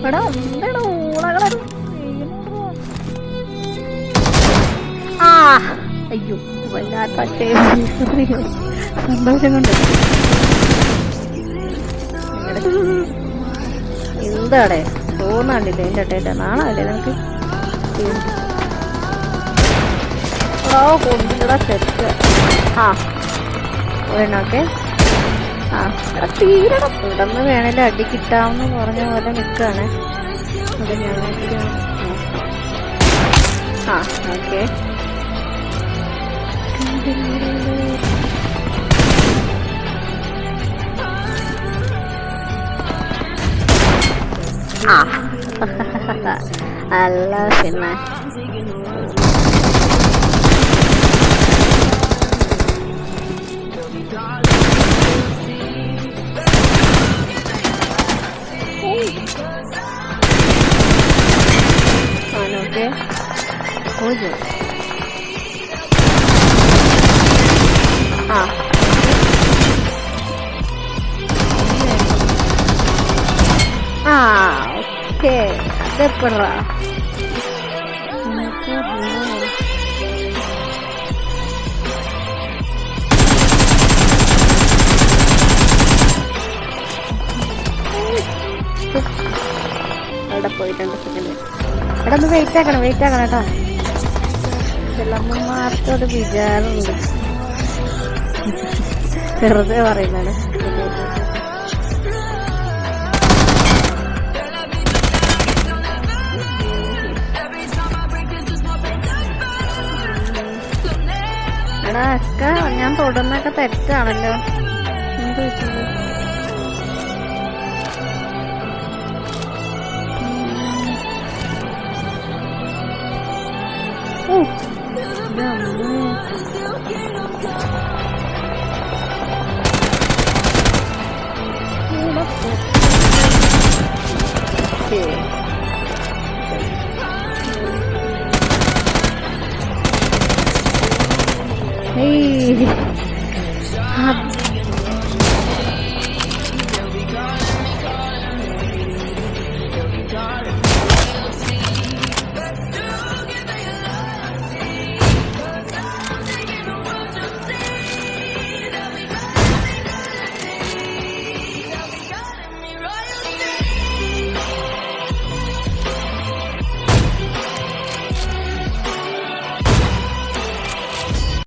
എടാ എന്താണ് ഊളകളെ ആ അയ്യോ വല്ലാത്ത സന്തോഷം കൊണ്ട് എന്താടേ തോന്നാണ്ടില്ലേ എൻ്റെ അട്ടേറ്റ നാണല്ലേ നിനക്ക് ഓ കൊണ്ടിടാ സെറ്റ് ആ ഒരെണ്ണമൊക്കെ ആ എടാ തീരണം ഇവിടെന്ന് വേണേലും അടി കിട്ടാമെന്ന് പറഞ്ഞ പോലെ നിൽക്കുകയാണ് അത് ഞാൻ ആ ഓക്കെ ആ അല്ല പിന്നെ ഓക്കെ ഓജോ ആ ആ ഓക്കെ അതെപ്പോഴാ അവിടെ പോയിട്ടുണ്ട് സെക്കൻഡ് എടാ ഒന്ന് വെയിറ്റ് ആക്കണം കേട്ടോ ചിലമ്മമാർക്കും അത് വിചാരമുണ്ട് വെറുതെ പറയുന്നതാണ് എടാ ഒക്കെ ഞാൻ തൊടുന്നൊക്കെ തെറ്റാണല്ലോ എന്ത് പറ്റുന്നത്